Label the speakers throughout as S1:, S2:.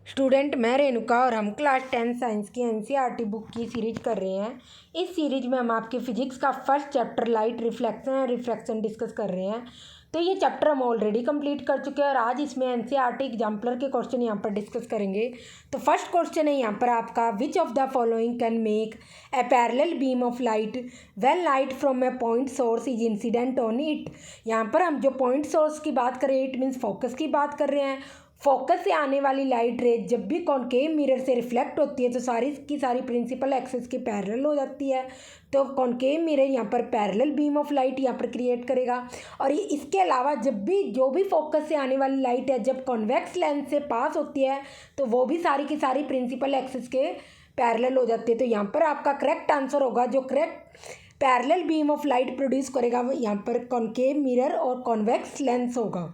S1: Student, मैं रेणुका और हम क्लास 10 साइंस की एनसीईआरटी बुक की सीरीज कर रहे हैं। इस सीरीज में हम आपके फिजिक्स का first chapter light reflection and refraction discuss कर रहे हैं। तो ये चैप्टर हम ऑलरेडी कंप्लीट कर चुके हैं और आज इसमें एनसीईआरटी एग्जाम्पलर के क्वेश्चन यहाँ पर डिस्कस करेंगे। तो फर्स्ट क्वेश्चन है यहाँ पर आपका, विच of the following can make a parallel beam of light when light from A point source is incident on it. यहाँ पर हम जो पॉइंट सोर्स की बात कर रहे हैं, इट मीन्स फोकस की बात कर रहे हैं। फोकस से आने वाली लाइट रे जब भी कॉनकेव मिरर से रिफ्लेक्ट होती है तो सारी की सारी प्रिंसिपल एक्सिस के पैरेलल हो जाती है। तो कॉनकेव मिरर यहाँ पर पैरेलल बीम ऑफ लाइट यहाँ पर क्रिएट करेगा। और इसके अलावा जब भी जो भी फोकस से आने वाली लाइट है जब कॉन्वेक्स लेंस से पास होती है तो वो भी सारी की सारी प्रिंसिपल एक्सिस के पैरेलल हो जाती है। तो यहाँ पर आपका करेक्ट आंसर होगा, जो correct parallel beam of light produce करेगा वो यहाँ पर कॉनकेव मिरर और कॉन्वेक्स लेंस होगा।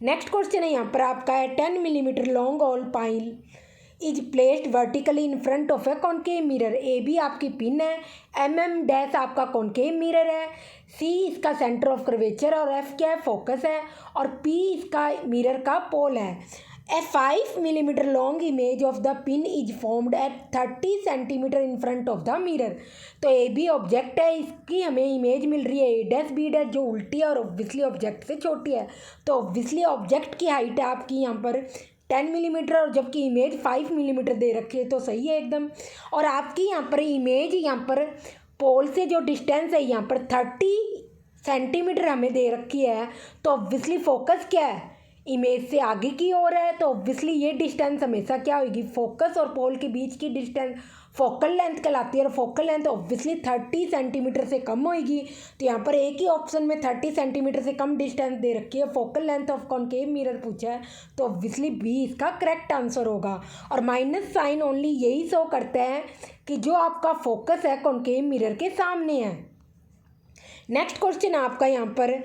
S1: नेक्स्ट क्वेश्चन है यहाँ पर आपका है, 10 millimetre long all pile is placed vertically in front of a concave mirror. A B आपकी पिन है, एम डैश आपका कॉनकेव मिरर है, सी इसका सेंटर ऑफ कर्वेचर और एफ क्या है, फोकस है, और पी इसका मिरर का पोल है। ए 5 millimetre long image of the pin is formed eight 30 centimetre in front of the mirror. तो ए बी ऑब्जेक्ट है, इसकी हमें इमेज मिल रही है ए डैश बी डैश जो उल्टी है और ऑब्वियसली ऑब्जेक्ट से छोटी है। तो ऑब्वियसली ऑब्जेक्ट की हाइट है आपकी यहाँ पर 10 मिलीमीटर और जबकि इमेज 5 मिलीमीटर दे रखी है, तो सही है एकदम। और आपकी यहाँ पर इमेज यहाँ पर पोल से जो डिस्टेंस है यहाँ पर 30 सेंटीमीटर हमें दे रखी है। तो ऑब्वियसली फोकस क्या है, इमेज से आगे की ओर है, तो ऑब्वियसली ये डिस्टेंस हमेशा क्या होगी, फोकस और पोल के बीच की डिस्टेंस फोकल लेंथ कहलाती है। और फोकल लेंथ ऑब्वियसली 30 सेंटीमीटर से कम होगी। तो यहाँ पर एक ही ऑप्शन में 30 सेंटीमीटर से कम डिस्टेंस दे रखी है, focal length of concave mirror पूछा है, तो ऑब्वियसली बी इसका करेक्ट आंसर होगा। और माइनस साइन ओनली यही शो करता है कि जो आपका फोकस है कॉनकेव मिरर के सामने है। नेक्स्ट क्वेश्चन आपका यहाँ पर,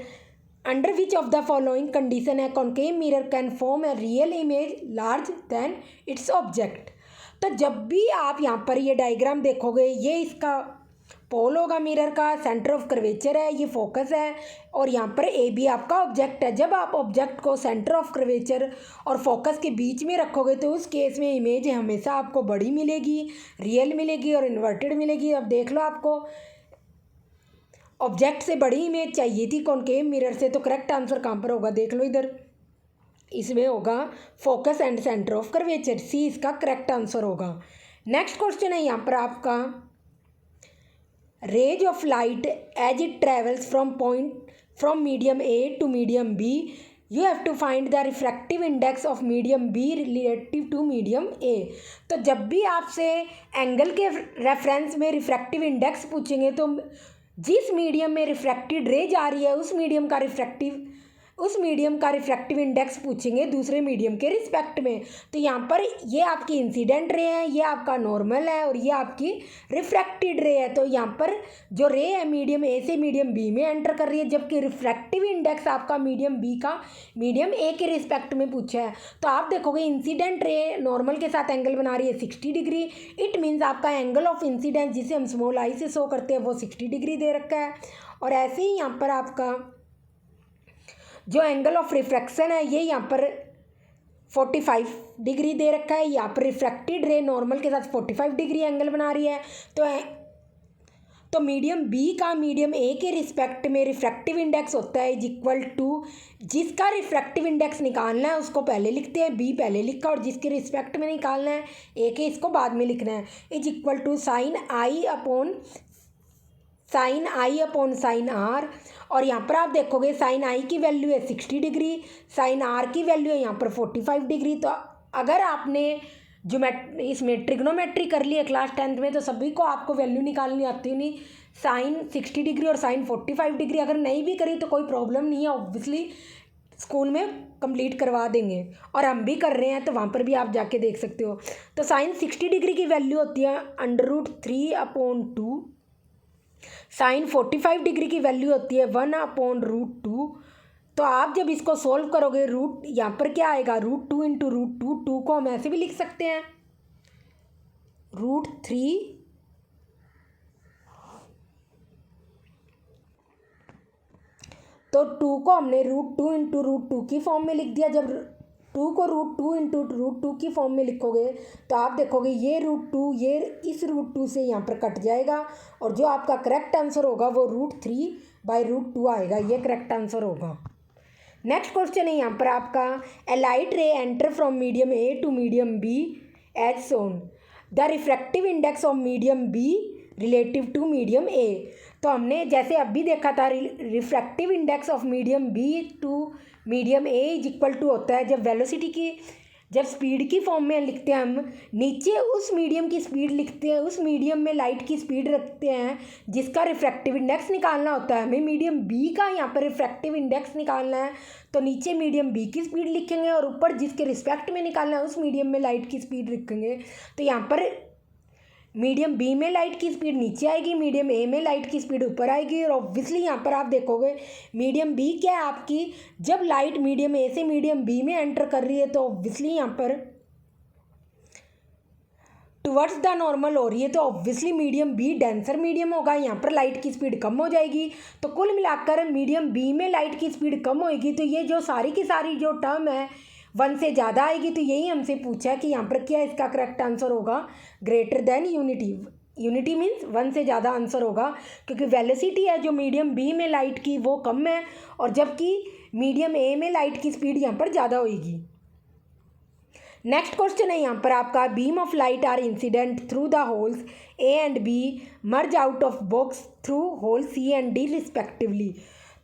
S1: under which of the following condition है concave mirror can form a real image large than its object. तो जब भी आप यहाँ पर ये डायग्राम देखोगे, ये इसका पोल होगा मिरर का, सेंटर ऑफ कर्वेचर है, ये फोकस है, और यहाँ पर ए बी आपका ऑब्जेक्ट है। जब आप ऑब्जेक्ट को सेंटर ऑफ कर्वेचर और फोकस के बीच में रखोगे तो उस केस में इमेज हमेशा आपको बड़ी मिलेगी, रियल मिलेगी और इन्वर्टेड मिलेगी। अब देख लो, आपको ऑब्जेक्ट से बड़ी इमेज चाहिए थी कॉनकेव मिरर से, तो करेक्ट आंसर कहाँ पर होगा, देख लो इधर, इसमें होगा focus and centre of curvature, C इसका करेक्ट आंसर होगा। नेक्स्ट क्वेश्चन है यहाँ पर आपका, rays of light as it travels from medium A to medium B, you have to find the refractive index of medium B relative to medium A. तो जब भी आपसे एंगल के रेफरेंस में रिफ्रैक्टिव इंडेक्स पूछेंगे तो जिस मीडियम में रिफ्रैक्टेड रे जा रही है उस मीडियम का रिफ्रैक्टिव इंडेक्स पूछेंगे दूसरे मीडियम के रिस्पेक्ट में। तो यहाँ पर ये आपकी इंसिडेंट रे है, ये आपका नॉर्मल है और ये आपकी रिफ्रैक्टेड रे है। तो यहाँ पर जो रे है मीडियम ए से मीडियम बी में एंटर कर रही है, जबकि रिफ्रैक्टिव इंडेक्स आपका मीडियम बी का मीडियम ए के रिस्पेक्ट में पूछा है। तो आप देखोगे इंसिडेंट रे नॉर्मल के साथ एंगल बना रही है 60 डिग्री, इट मीन्स आपका एंगल ऑफ इंसिडेंस जिसे हम स्मॉल आई से शो करते हैं वो 60 डिग्री दे रखा है। और ऐसे ही यहाँ पर आपका जो एंगल ऑफ रिफ्रैक्शन है ये यहाँ पर 45 डिग्री दे रखा है। यहाँ पर रिफ्रैक्टेड रे नॉर्मल के साथ 45 डिग्री एंगल बना रही है। तो मीडियम बी का मीडियम ए के रिस्पेक्ट में रिफ्रैक्टिव इंडेक्स होता है इज इक्वल टू, जिसका रिफ्रैक्टिव इंडेक्स निकालना है उसको पहले लिखते हैं, बी पहले लिखा, और जिसके रिस्पेक्ट में निकालना है ए के, इसको बाद में लिखना है, is equal to sine I upon sine R. और यहाँ पर आप देखोगे साइन आई की वैल्यू है 60 डिग्री, साइन आर की वैल्यू है यहाँ पर 45 डिग्री। तो अगर आपने इसमें ट्रिग्नोमेट्री कर ली है क्लास 10th में तो सभी को आपको वैल्यू निकालनी आती नहीं, साइन 60 डिग्री और साइन 45 डिग्री। अगर नहीं भी करी तो कोई प्रॉब्लम नहीं है, ऑब्वियसली स्कूल में कंप्लीट करवा देंगे, और हम भी कर रहे हैं तो वहाँ पर भी आप जाके देख सकते हो। तो साइन 60 डिग्री की वैल्यू होती है √3/2, साइन 45 डिग्री की वैल्यू होती है 1/√2। तो आप जब इसको सोल्व करोगे रूट यहाँ पर क्या आएगा, √2 × √2, 2 को हम ऐसे भी लिख सकते हैं √3, तो 2 को हमने √2 × √2 की फॉर्म में लिख दिया। जब 2 को √2 इंटू √2 की फॉर्म में लिखोगे तो आप देखोगे ये √2 ये इस √2 से यहाँ पर कट जाएगा और जो आपका करेक्ट आंसर होगा वो √3/√2 आएगा, ये करेक्ट आंसर होगा। नेक्स्ट क्वेश्चन है यहाँ पर आपका, a light ray enter from medium A to medium B as shown, the refractive index of medium B relative to medium A. तो हमने जैसे अभी देखा था refractive index of medium B to medium A is equal to होता है जब velocity की जब स्पीड की फॉर्म में लिखते हैं हम नीचे उस मीडियम की स्पीड लिखते हैं, उस मीडियम में लाइट की स्पीड रखते हैं जिसका रिफ्रैक्टिव इंडेक्स निकालना होता है। हमें मीडियम बी का यहाँ पर रिफ्रैक्टिव इंडेक्स निकालना है तो नीचे मीडियम बी की स्पीड लिखेंगे और ऊपर जिसके रिस्पेक्ट में निकालना है उस मीडियम में लाइट की स्पीड लिखेंगे। तो यहाँ पर मीडियम बी में लाइट की स्पीड नीचे आएगी, मीडियम ए में लाइट की स्पीड ऊपर आएगी। और ऑब्वियसली यहाँ पर आप देखोगे मीडियम बी क्या है आपकी, जब लाइट मीडियम ए से मीडियम बी में एंटर कर रही है तो ऑब्वियसली यहाँ पर टुवर्ड्स द नॉर्मल हो रही है तो obviously medium B denser medium होगा, यहाँ पर लाइट की स्पीड कम हो जाएगी। तो कुल मिलाकर मीडियम बी में लाइट की स्पीड कम होएगी तो ये जो सारी की सारी जो टर्म है 1 से ज़्यादा आएगी। तो यही हमसे पूछा है कि यहाँ पर क्या इसका करेक्ट आंसर होगा, greater than unity. Unity means 1 से ज़्यादा आंसर होगा क्योंकि वेलोसिटी है जो मीडियम बी में लाइट की वो कम है और जबकि मीडियम ए में लाइट की स्पीड यहाँ पर ज़्यादा होगी। नेक्स्ट क्वेश्चन है यहाँ पर आपका, beam of light are incident through the holes A and B merge out of box through hole C and D respectively.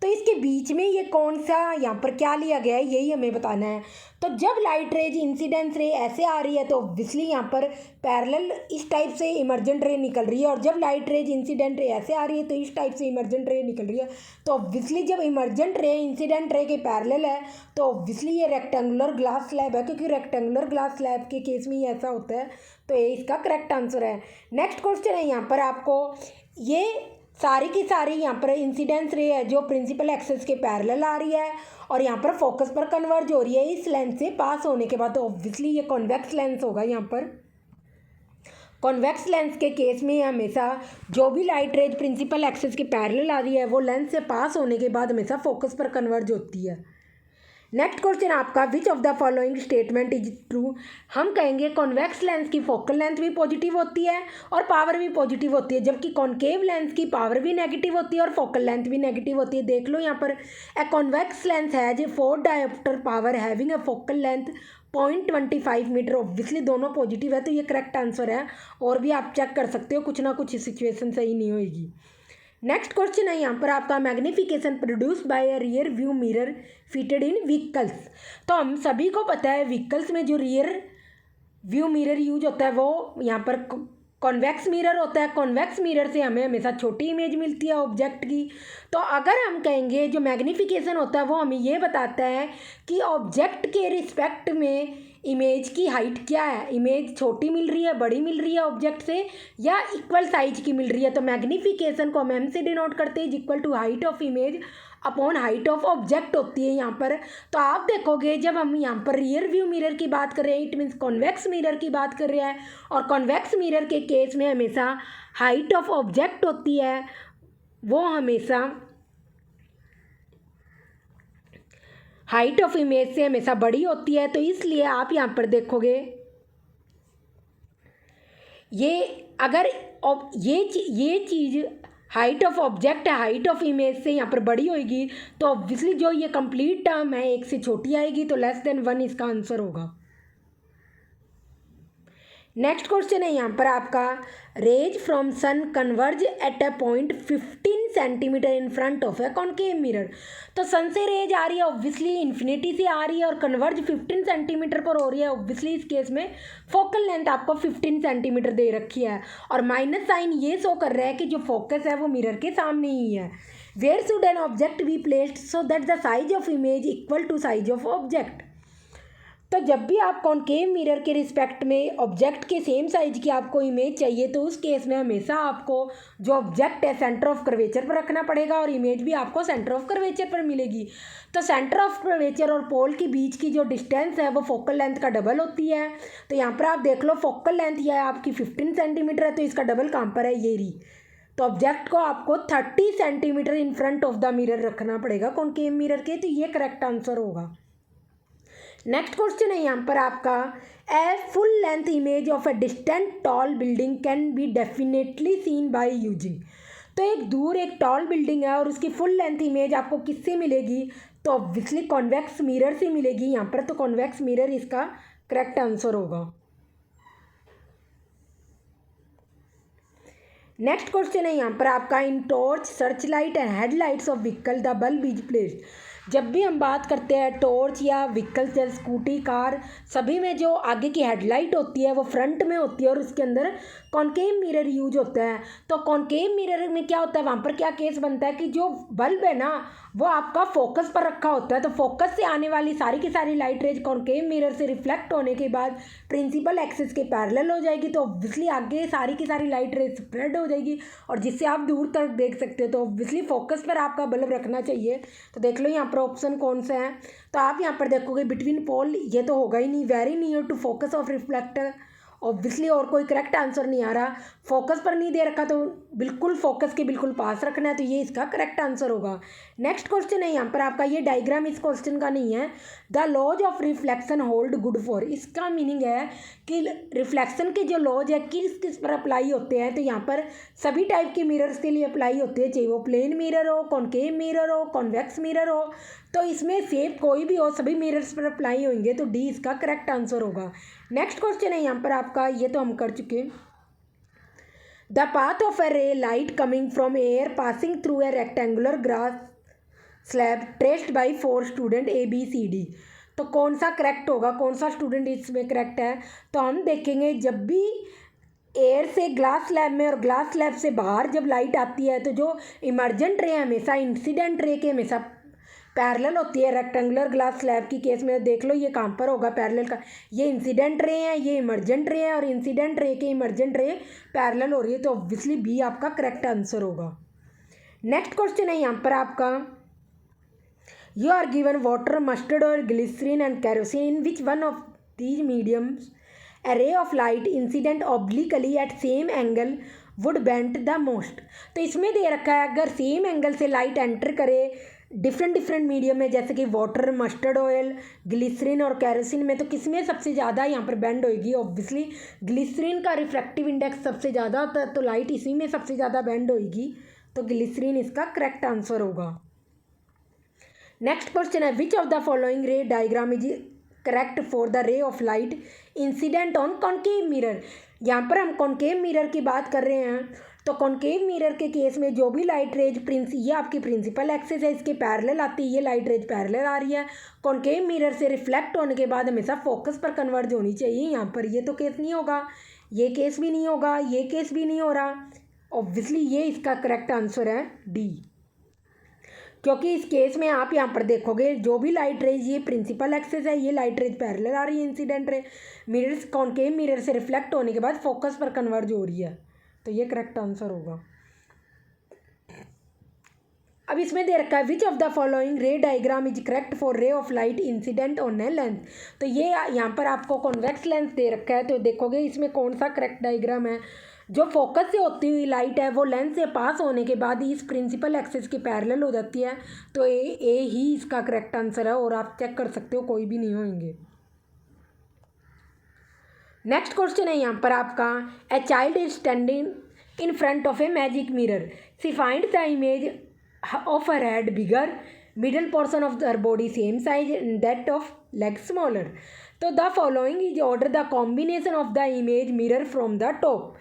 S1: तो इसके बीच में ये कौन सा यहाँ पर क्या लिया गया है यही हमें बताना है। तो जब लाइट रेज इंसिडेंस रे ऐसे आ रही है तो ऑब्वियसली यहाँ पर पैरेलल इस टाइप से इमर्जेंट रे निकल रही है और जब लाइट रेज इंसिडेंट रे ऐसे आ रही है तो इस टाइप से इमर्जेंट रे निकल रही है। तो ऑब्वियसली जब इमर्जेंट रे इंसिडेंट रे के पैरेलल है तो ऑब्वियसली ये रेक्टेंगुलर ग्लास स्लैब है क्योंकि रेक्टेंगुलर ग्लास स्लैब के केस में ही ऐसा होता है। तो ये इसका करेक्ट आंसर है। नेक्स्ट क्वेश्चन है यहाँ पर आपको, ये सारी की सारी यहाँ पर इंसिडेंस रे है जो प्रिंसिपल एक्सिस के पैरेलल आ रही है और यहाँ पर फोकस पर कन्वर्ज हो रही है इस लेंस से पास होने के बाद। तो ऑब्वियसली ये कॉन्वेक्स लेंस होगा। यहाँ पर कॉन्वेक्स लेंस के केस में हमेशा जो भी लाइट रेज प्रिंसिपल एक्सिस के पैरेलल आ रही है वो लेंस से पास होने के बाद हमेशा फोकस पर कन्वर्ज होती है। नेक्स्ट क्वेश्चन आपका, विच of the following statement is true. हम कहेंगे कॉन्वेक्स लेंस की फोकल लेंथ भी पॉजिटिव होती है और पावर भी पॉजिटिव होती है जबकि कॉन्केव लेंस की पावर भी नेगेटिव होती है और फोकल लेंथ भी नेगेटिव होती है। देख लो यहाँ पर, a convex lens has 4 dioptre power having a focal length 0.25 metre. Obviously दोनों पॉजिटिव है तो ये करेक्ट आंसर है। और भी आप चेक कर सकते हो, कुछ ना कुछ सिचुएशन सही नहीं होगी। नेक्स्ट क्वेश्चन है यहाँ पर आपका, magnification produce by a rear view mirror fitted in vehicles. तो हम सभी को पता है व्हीकल्स में जो रियर व्यू मिरर यूज होता है वो यहाँ पर कॉन्वेक्स मिरर होता है। कॉन्वेक्स मिरर से हमें हमेशा छोटी इमेज मिलती है ऑब्जेक्ट की। तो अगर हम कहेंगे जो मैग्निफिकेशन होता है वो हमें ये बताता है कि ऑब्जेक्ट के रिस्पेक्ट में इमेज की हाइट क्या है, इमेज छोटी मिल रही है, बड़ी मिल रही है ऑब्जेक्ट से या इक्वल साइज की मिल रही है। तो मैग्निफिकेशन को हम एम से डिनोट करते हैं equal to height of image upon height of object होती है यहाँ पर। तो आप देखोगे जब हम यहाँ पर रियर व्यू मिरर की बात कर रहे हैं इट मीन्स कॉन्वेक्स मिरर की बात कर रहे हैं और कॉन्वेक्स मिरर के केस में हमेशा हाइट ऑफ ऑब्जेक्ट होती है वो हमेशा हाइट ऑफ इमेज से हमेशा बड़ी होती है। तो इसलिए आप यहाँ पर देखोगे ये अगर ये चीज़ हाइट ऑफ ऑब्जेक्ट है हाइट ऑफ इमेज से यहाँ पर बड़ी होगी तो ऑब्वियसली जो ये कंप्लीट टर्म है 1 से छोटी आएगी तो लेस देन 1 इसका आंसर होगा। नेक्स्ट क्वेश्चन है यहाँ पर आपका, rays from sun converge at a point 15 centimetre in front of a concave mirror. तो सन से रेज आ रही है ऑब्वियसली इन्फिनिटी से आ रही है और कन्वर्ज 15 सेंटीमीटर पर हो रही है। ऑब्वियसली इस केस में फोकल लेंथ आपको 15 सेंटीमीटर दे रखी है और माइनस साइन ये शो कर रहा है कि जो फोकस है वो मिरर के सामने ही है। Where should an object be placed so that the size of image equal to size of object. तो जब भी आप कॉनकेव मिरर के रिस्पेक्ट में ऑब्जेक्ट के सेम साइज की आपको इमेज चाहिए तो उस केस में हमेशा आपको जो ऑब्जेक्ट है सेंटर ऑफ कर्वेचर पर रखना पड़ेगा और इमेज भी आपको सेंटर ऑफ कर्वेचर पर मिलेगी। तो सेंटर ऑफ कर्वेचर और पोल के बीच की जो डिस्टेंस है वो फोकल लेंथ का डबल होती है। तो यहाँ पर आप देख लो फोकल लेंथ यह आपकी 15 सेंटीमीटर है तो इसका डबल कहाँ पर है, ये रही। तो ऑब्जेक्ट को आपको 30 centimetre in front of the mirror रखना पड़ेगा कॉनकेव मिरर के। तो ये करेक्ट आंसर होगा। नेक्स्ट क्वेश्चन है यहाँ पर आपका, a full length image of a distant tall building can be definitely seen by using. तो एक दूर एक टॉल बिल्डिंग है और उसकी फुल लेंथ इमेज आपको किससे मिलेगी, तो ऑब्वियसली कॉन्वेक्स मिरर से मिलेगी यहाँ पर। तो कॉन्वेक्स मिरर इसका करेक्ट आंसर होगा। नेक्स्ट क्वेश्चन है यहाँ पर आपका, in torch search light and headlights of vehicle the bulb is placed. जब भी हम बात करते हैं टॉर्च या व्हीकल्स जैसे स्कूटी कार, सभी में जो आगे की हेडलाइट होती है वो फ्रंट में होती है और उसके अंदर कॉनकेव मिरर यूज होता है। तो कॉनकेव मिरर में क्या होता है, वहाँ पर क्या केस बनता है कि जो बल्ब है ना वो आपका फोकस पर रखा होता है, तो फोकस से आने वाली सारी की सारी लाइट रेज कॉनकेव मिरर से रिफ्लेक्ट होने के बाद प्रिंसिपल एक्सिस के पैरेलल हो जाएगी। तो ऑब्वियसली आगे सारी की सारी लाइट रेज स्प्रेड हो जाएगी और जिससे आप दूर तक देख सकते हो। तो ऑब्वियसली फोकस पर आपका बल्ब रखना चाहिए। तो देख लो यहाँ पर ऑप्शन कौन सा है, तो आप यहाँ पर देखोगे बिटवीन पोल, ये तो होगा ही नहीं, very near to focus of reflector obviously, और कोई करेक्ट आंसर नहीं आ रहा। फोकस पर नहीं दे रखा तो बिल्कुल फोकस के बिल्कुल पास रखना है, तो ये इसका करेक्ट आंसर होगा। नेक्स्ट क्वेश्चन है यहाँ पर आपका, ये डायग्राम इस क्वेश्चन का नहीं है। The laws of reflection hold good for, इसका मीनिंग है कि रिफ्लेक्शन के जो लॉज है किस किस पर अप्लाई होते हैं, तो यहाँ पर सभी टाइप के मिरर्स के लिए अप्लाई होते हैं, चाहे वो प्लेन मिरर हो, कॉनकेव मिरर हो, कॉन्वेक्स मिरर हो। तो इसमें शेप कोई भी हो सभी मिरर्स पर अप्लाई होंगे, तो डी इसका करेक्ट आंसर होगा। नेक्स्ट क्वेश्चन है यहाँ पर आपका, ये तो हम कर चुके। The path of a ray light coming from air passing through a rectangular grass slab traced by 4 student ABCD। तो कौन सा करेक्ट होगा, कौन सा स्टूडेंट इसमें करेक्ट है, तो हम देखेंगे जब भी एयर से ग्लास स्लैब में और ग्लास स्लैब से बाहर जब लाइट आती है तो जो इमर्जेंट रे हमेशा इंसिडेंट रे के हमेशा पैरेलल होती है। रेक्टेंगुलर ग्लास स्लैब की केस में देख लो ये कहाँ पर होगा पैरेलल का, ये इंसिडेंट रे है, ये इमर्जेंट रे है और इंसिडेंट रे के इमर्जेंट रे पैरेलल हो रही है, तो ऑब्वियसली बी आपका करेक्ट आंसर होगा। नेक्स्ट क्वेश्चन है यहाँ पर आपका, you are given water, mustard oil, glycerine and kerosene, in which one of these mediums a ray of light incident obliquely at same angle would bend the most। तो इसमें दे रखा है अगर सेम एंगल से लाइट एंटर करे different medium में, जैसे कि वाटर, मस्टर्ड ऑयल, ग्लिसरीन और कैरोसिन में, तो किसमें सबसे ज़्यादा यहाँ पर बेंड होगी। ऑब्वियसली ग्लिसरीन का रिफ्रैक्टिव इंडेक्स सबसे ज़्यादा होता है, तो लाइट इसी में सबसे ज़्यादा बेंड होगी, तो ग्लिसरीन इसका करेक्ट आंसर होगा। नेक्स्ट क्वेश्चन है, विच ऑफ द फॉलोइंग रे diagram is correct for the ray of light incident on concave mirror. यहाँ पर हम कॉनकेव मिरर की बात कर रहे हैं, तो कॉनकेव मिरर के केस में जो भी लाइट रेज ये आपकी प्रिंसिपल एक्सिस है, इसके पैरेलल आती है, ये लाइट रेज पैरेलल आ रही है, कॉनकेव मिरर से रिफ्लेक्ट होने के बाद हमेशा फोकस पर कन्वर्ज होनी चाहिए। यहाँ पर ये तो केस नहीं होगा, ये केस भी नहीं होगा, ये केस भी नहीं हो रहा, ऑब्वियसली ये इसका करेक्ट आंसर है डी। क्योंकि इस केस में आप यहाँ पर देखोगे जो भी लाइट रेज ये प्रिंसिपल एक्सिस है, ये लाइट रेज पैरेलल आ रही है, incident ray mirrors concave mirror से रिफ्लेक्ट होने के बाद फोकस पर कन्वर्ज हो रही है, तो ये करेक्ट आंसर होगा। अब इसमें दे रखा है, विच ऑफ द फॉलोइंग रे diagram is correct for ray of light incident on a lens. तो ये यहाँ पर आपको कॉन्वेक्स लेंस दे रखा है, तो देखोगे इसमें कौन सा करेक्ट डायग्राम है। जो फोकस से होती हुई लाइट है वो लेंस से पास होने के बाद इस प्रिंसिपल एक्सिस के पैरेलल हो जाती है, तो ए ही इसका करेक्ट आंसर है, और आप चेक कर सकते हो कोई भी नहीं होंगे। नेक्स्ट क्वेश्चन है यहाँ पर आपका, a child is standing in front of a magic mirror, she find the image of her head bigger, middle portion of her body same size and that of leg smaller. तो the following is order the combination of the image mirror from the top.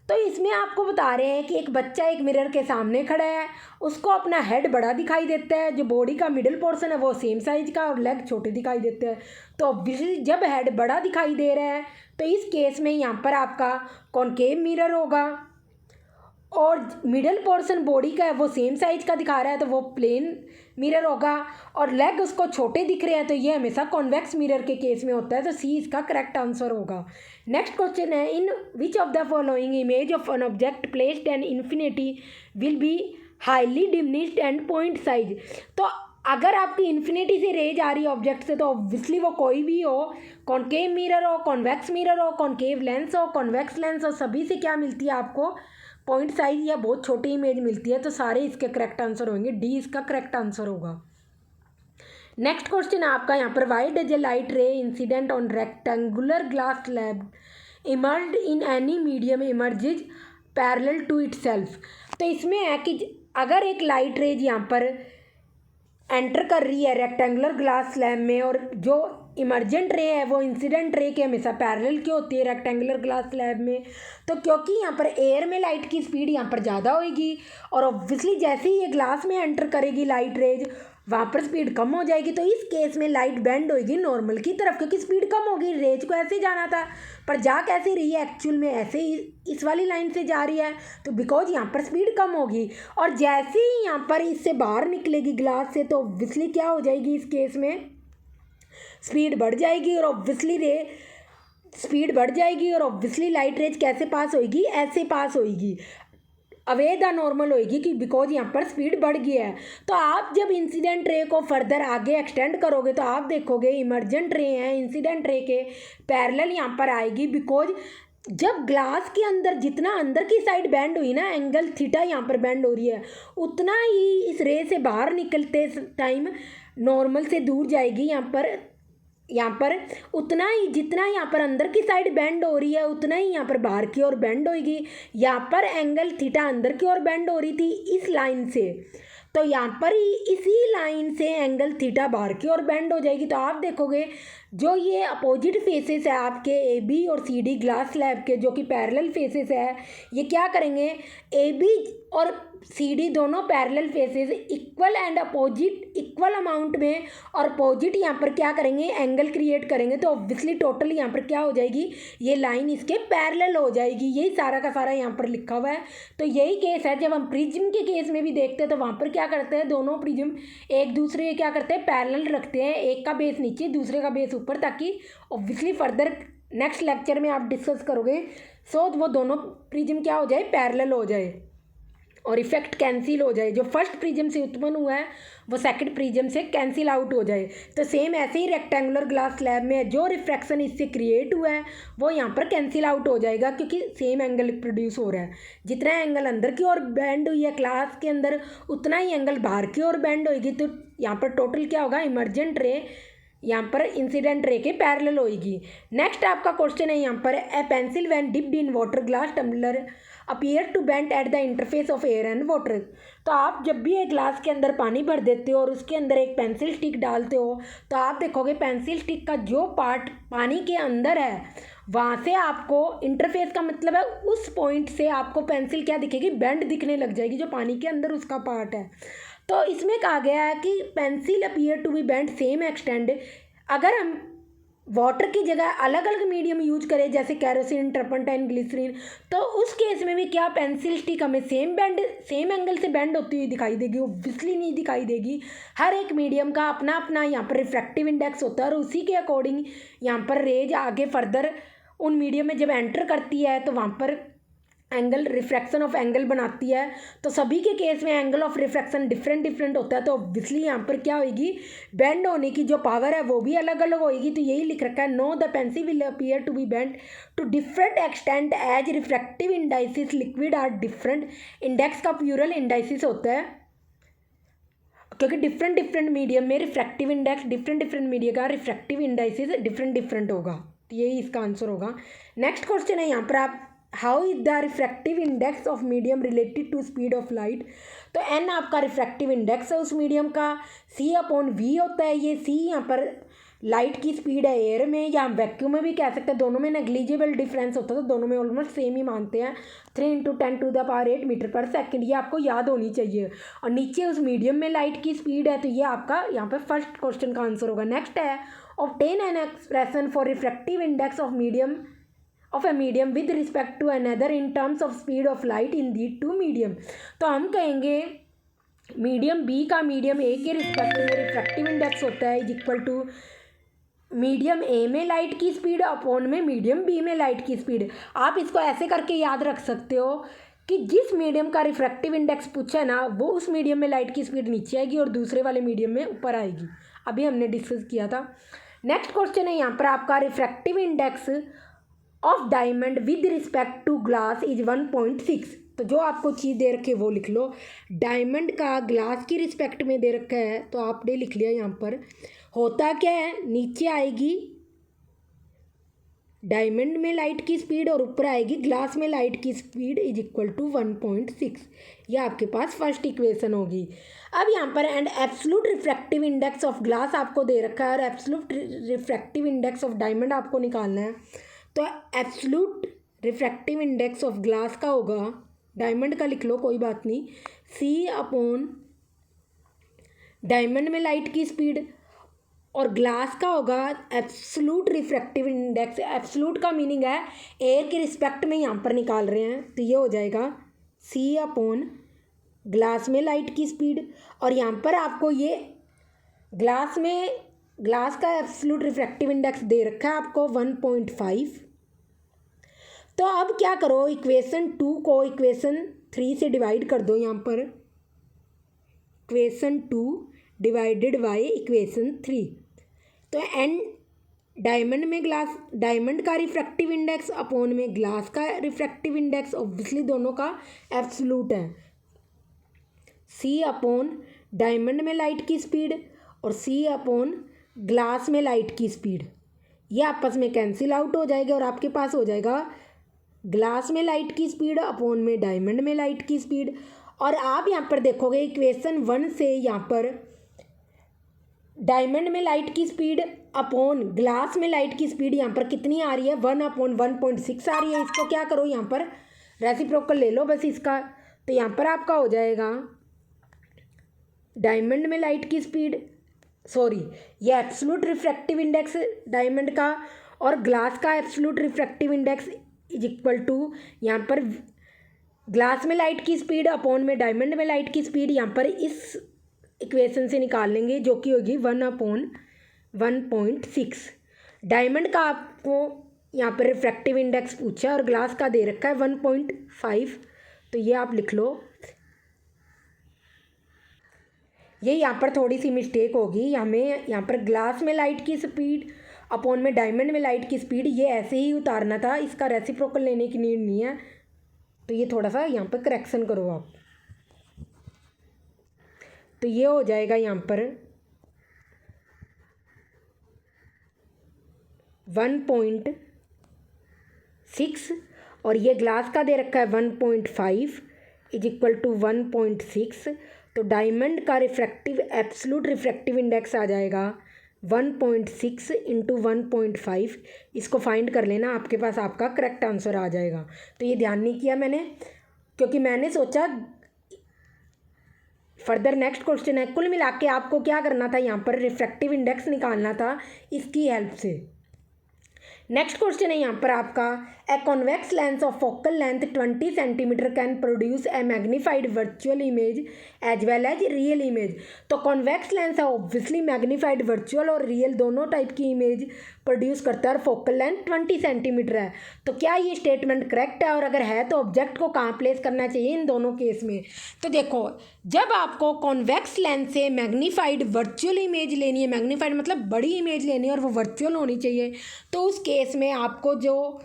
S1: तो इसमें आपको बता रहे हैं कि एक बच्चा एक मिरर के सामने खड़ा है, उसको अपना हेड बड़ा दिखाई देता है, जो बॉडी का मिडिल पोर्शन है वो सेम साइज का और लेग छोटे दिखाई देते हैं। तो ऑब्वियसली जब हेड बड़ा दिखाई दे रहा है तो इस केस में यहाँ पर आपका कॉनकेव मिरर होगा, और मिडल पोर्शन बॉडी का है वो सेम साइज का दिखा रहा है तो वो प्लेन मिरर होगा, और लेग उसको छोटे दिख रहे हैं तो ये हमेशा कॉन्वेक्स मिरर के केस में होता है, तो सी इसका करेक्ट आंसर होगा। नेक्स्ट क्वेश्चन है, in which of the following image of an object placed an infinity will be highly diminished and point size. तो अगर आपकी इन्फिनिटी से रेज आ रही है ऑब्जेक्ट से, तो ऑब्वियसली वो कोई भी हो, कॉनकेव मिरर हो, कॉन्वेक्स मिरर हो, कॉनकेव लेंस हो, कॉन्वेक्स लेंस हो, सभी से क्या मिलती है आपको पॉइंट साइज या बहुत छोटी इमेज मिलती है, तो सारे इसके करेक्ट आंसर होंगे, डी इसका करेक्ट आंसर होगा। नेक्स्ट क्वेश्चन है आपका यहाँ पर, why does a light ray incident on rectangular glass slab emerge in any medium emerges parallel to itself. तो इसमें है कि अगर एक लाइट रेज यहाँ पर एंटर कर रही है रेक्टेंगुलर ग्लास स्लैब में और जो इमर्जेंट रे है वो इंसिडेंट रे के हमेशा पैरेलल क्यों होती है रेक्टेंगुलर ग्लास स्लैब में, तो क्योंकि यहाँ पर एयर में लाइट की स्पीड यहाँ पर ज़्यादा होगी और ऑब्वियसली जैसे ही ये ग्लास में एंटर करेगी लाइट रेज वहाँ पर स्पीड कम हो जाएगी। तो इस केस में लाइट बेंड होगी नॉर्मल की तरफ, क्योंकि स्पीड कम होगी, रेज को ऐसे जाना था पर जा कैसे रही है एक्चुअल में ऐसे ही इस वाली लाइन से जा रही है, तो बिकॉज यहाँ पर स्पीड कम होगी और जैसे ही यहाँ पर इससे बाहर निकलेगी ग्लास से तो ऑब्वियसली क्या हो जाएगी, इस केस में स्पीड बढ़ जाएगी और ऑब्वियसली स्पीड बढ़ जाएगी और ऑब्वियसली लाइट रेज कैसे पास होएगी, ऐसे पास होएगी, अवे द नॉर्मल होएगी कि बिकॉज यहाँ पर स्पीड बढ़ गई है। तो आप जब इंसिडेंट रे को फर्दर आगे एक्सटेंड करोगे तो आप देखोगे इमर्जेंट रे है इंसिडेंट रे के पैरेलल यहाँ पर आएगी, बिकॉज जब ग्लास के अंदर जितना अंदर की साइड बेंड हुई ना, एंगल थीटा यहाँ पर बेंड हो रही है, उतना ही इस रे से बाहर निकलते टाइम नॉर्मल से दूर जाएगी यहाँ पर उतना ही जितना यहाँ पर अंदर की साइड बेंड हो रही है उतना ही यहाँ पर बाहर की ओर बेंड होगी। यहाँ पर एंगल थीटा अंदर की ओर बेंड हो रही थी इस लाइन से, तो यहाँ पर ही इसी लाइन से एंगल थीटा बाहर की ओर बेंड हो जाएगी। तो आप देखोगे जो ये अपोजिट फेसेस है आपके ए बी और सी डी ग्लास स्लैब के, जो कि पैरेलल फेसेस है, ये क्या करेंगे, ए बी और सी डी दोनों parallel faces equal and opposite equal amount में और अपोजिट यहाँ पर क्या करेंगे, एंगल क्रिएट करेंगे। तो ऑब्वियसली टोटल यहाँ पर क्या हो जाएगी, ये लाइन इसके पैरेलल हो जाएगी। यही सारा का सारा यहाँ पर लिखा हुआ है। तो यही केस है, जब हम प्रिज्म के केस में भी देखते हैं तो वहाँ पर क्या करते हैं, दोनों प्रिज्म एक दूसरे क्या करते हैं, पैरेलल रखते हैं, एक का बेस नीचे दूसरे का बेस ऊपर, ताकि ऑब्वियसली फर्दर नेक्स्ट लेक्चर में आप डिस्कस करोगे सो वो दोनों प्रिज्म क्या हो जाए, पैरेलल हो जाए और इफेक्ट कैंसिल हो जाए। जो फर्स्ट प्रिज्म से उत्पन्न हुआ है वो सेकंड प्रिज्म से कैंसिल आउट हो जाए। तो सेम ऐसे ही रेक्टेंगुलर ग्लास स्लैब में जो रिफ्रैक्शन इससे क्रिएट हुआ है वो यहाँ पर कैंसिल आउट हो जाएगा, क्योंकि सेम एंगल प्रोड्यूस हो रहा है। जितना एंगल अंदर की ओर बेंड हुई है ग्लास के अंदर उतना ही एंगल बाहर की ओर बेंड होगी। तो यहाँ पर टोटल क्या होगा, इमर्जेंट रे यहाँ पर इंसिडेंट रे के पैरेलल होगी। नेक्स्ट आपका क्वेश्चन है यहाँ पर, a pencil when dipped in water glass tumbler appear to bent at the interface of air and water. तो आप जब भी एक ग्लास के अंदर पानी भर देते हो और उसके अंदर एक पेंसिल स्टिक डालते हो तो आप देखोगे पेंसिल स्टिक का जो पार्ट पानी के अंदर है वहाँ से आपको इंटरफेस का मतलब है उस पॉइंट से आपको पेंसिल क्या दिखेगी, बेंड दिखने लग जाएगी, जो पानी के अंदर उसका पार्ट है। तो इसमें कहा गया है कि pencil appear to be bend same extend. अगर हम वाटर की जगह अलग अलग मीडियम यूज करें जैसे कैरोसिन, टर्पंटाइन, ग्लिसरीन, तो उस केस में भी क्या पेंसिल स्टिक हमें सेम एंगल से बेंड होती हुई दिखाई देगी, ऑब्वियसली नहीं दिखाई देगी। हर एक मीडियम का अपना अपना यहाँ पर रिफ्रैक्टिव इंडेक्स होता है और उसी के अकॉर्डिंग यहाँ पर रेज आगे फर्दर उन मीडियम में जब एंटर करती है तो वहाँ पर एंगल रिफ्रैक्शन ऑफ एंगल बनाती है। तो सभी के केस में एंगल ऑफ रिफ्रैक्शन डिफरेंट होता है। तो ऑब्वियसली यहाँ पर क्या होगी, बेंड होने की जो पावर है वो भी अलग अलग होगी। तो यही लिख रखा है, no the pencil will appear to be bend to different extent as refractive indices liquid are different. Index का प्लूरल इंडाइसिस होता है क्योंकि डिफरेंट मीडियम में रिफ्रैक्टिव इंडेक्स डिफरेंट मीडियम का रिफ्रैक्टिव इंडाइसिस डिफरेंट होगा। तो यही इसका आंसर होगा। नेक्स्ट क्वेश्चन है यहाँ पर आप, how is the refractive index of medium related to speed of light. तो एन आपका रिफ्रैक्टिव इंडेक्स है उस मीडियम का, C/V होता है। ये C यहाँ पर लाइट की स्पीड है एयर में या वैक्यूम में भी कह सकते हैं, दोनों में नेग्लिजिबल डिफरेंस होता है, तो दोनों में ऑलमोस्ट सेम ही मानते हैं। 3 × 10⁸ मीटर पर सेकेंड, ये आपको याद होनी चाहिए। और नीचे उस मीडियम में लाइट की स्पीड है, तो ये आपका यहाँ पर फर्स्ट क्वेश्चन का आंसर होगा। नेक्स्ट है, obtain an expression for refractive index of a medium with respect to another in terms of speed of light in the two medium. तो हम कहेंगे मीडियम बी का मीडियम ए के respect में refractive index होता है is equal to medium A में light की स्पीड अपॉन में मीडियम बी में लाइट की स्पीड। आप इसको ऐसे करके याद रख सकते हो कि जिस मीडियम का रिफ्रैक्टिव इंडेक्स पूछा है ना, वो उस मीडियम में लाइट की स्पीड नीचे आएगी और दूसरे वाले मीडियम में ऊपर आएगी। अभी हमने डिस्कस किया था। नेक्स्ट क्वेश्चन है यहाँ पर आपका, refractive index of diamond with respect to glass is 1.6। तो जो आपको चीज़ दे रखी है वो लिख लो। डायमंड का ग्लास की रिस्पेक्ट में दे रखा है तो आपने लिख लिया यहाँ पर। होता क्या है, नीचे आएगी डायमंड में लाइट की स्पीड और ऊपर आएगी ग्लास में लाइट की स्पीड इज इक्वल टू 1.6। ये आपके पास फर्स्ट इक्वेशन होगी। अब यहाँ पर and absolute refractive index of glass आपको दे रखा है और absolute refractive index of diamond आपको निकालना है। तो absolute refractive index of glass का होगा, डायमंड का लिख लो कोई बात नहीं, सी अपॉन डायमंड में लाइट की स्पीड, और ग्लास का होगा एब्सोल्यूट रिफ्रैक्टिव इंडेक्स। एब्सोल्यूट का मीनिंग है एयर के रिस्पेक्ट में यहाँ पर निकाल रहे हैं, तो ये हो जाएगा सी अपॉन ग्लास में लाइट की स्पीड, और यहाँ पर आपको ये ग्लास का एब्सोल्यूट रिफ्रैक्टिव इंडेक्स दे रखा है आपको 1.5। तो अब क्या करो, इक्वेशन 2 को इक्वेशन 3 से डिवाइड कर दो। यहाँ पर इक्वेशन 2 डिवाइडेड बाय इक्वेशन 3। तो एन डायमंड का रिफ्रैक्टिव इंडेक्स अपॉन में ग्लास का रिफ्रैक्टिव इंडेक्स ऑब्वियसली दोनों का एब्सोल्यूट है। सी अपॉन डायमंड में लाइट की स्पीड और सी अपॉन ग्लास में लाइट की स्पीड, ये आपस में कैंसिल आउट हो जाएगा और आपके पास हो जाएगा ग्लास में लाइट की स्पीड अपॉन में डायमंड में लाइट की स्पीड। और आप यहाँ पर देखोगे इक्वेशन 1 से यहाँ पर डायमंड में लाइट की स्पीड अपॉन ग्लास में लाइट की स्पीड यहाँ पर कितनी आ रही है, 1/1.6 आ रही है। इसको क्या करो, यहाँ पर रेसिप्रोकल ले लो बस इसका। तो यहाँ पर आपका हो जाएगा डायमंड में लाइट की स्पीड, सॉरी ये एब्सोल्यूट रिफ्रैक्टिव इंडेक्स डायमंड का और ग्लास का absolute refractive index is equal to यहाँ पर ग्लास में लाइट की स्पीड अपॉन में डायमंड में लाइट की स्पीड, यहाँ पर इस इक्वेशन से निकाल लेंगे जो कि होगी 1/1.6। डायमंड का आपको यहाँ पर रिफ्रैक्टिव इंडेक्स पूछा और ग्लास का दे रखा है 1.5, तो ये आप लिख लो। ये यहाँ पर थोड़ी सी मिस्टेक होगी, हमें यहाँ पर ग्लास में लाइट की स्पीड अपॉन में डायमंड में लाइट की स्पीड ये ऐसे ही उतारना था, इसका रेसिप्रोकल लेने की नीड नहीं है। तो ये थोड़ा सा यहाँ पर करेक्शन करो आप। तो ये हो जाएगा यहाँ पर 1.6 और ये ग्लास का दे रखा है 1.5 इज इक्वल टू 1.6। तो डायमंड का रिफ्रैक्टिव एब्सोल्यूट रिफ्रैक्टिव इंडेक्स आ जाएगा 1.6 इंटू 1.5। इसको फाइंड कर लेना, आपके पास आपका करेक्ट आंसर आ जाएगा। तो ये ध्यान नहीं किया मैंने, क्योंकि मैंने सोचा फर्दर नेक्स्ट क्वेश्चन है। कुल मिला के आपको क्या करना था, यहाँ पर रिफ्रैक्टिव इंडेक्स निकालना था इसकी हेल्प से। नेक्स्ट क्वेश्चन है यहाँ पर आपका, a convex lens of focal length 20 centimetre can produce a magnified virtual image as well as real image. तो कॉन्वेक्स लेंस है ऑब्वियसली मैग्नीफाइड वर्चुअल और रियल दोनों टाइप की इमेज प्रोड्यूस करता है और फोकल लेंथ 20 सेंटीमीटर है। तो क्या ये स्टेटमेंट करेक्ट है, और अगर है तो ऑब्जेक्ट को कहाँ प्लेस करना चाहिए इन दोनों केस में। तो देखो, जब आपको कॉन्वेक्स लेंस से मैग्नीफाइड वर्चुअल इमेज लेनी है, मैग्नीफाइड मतलब बड़ी इमेज लेनी है और वो वर्चुअल होनी चाहिए, तो उस केस में आपको जो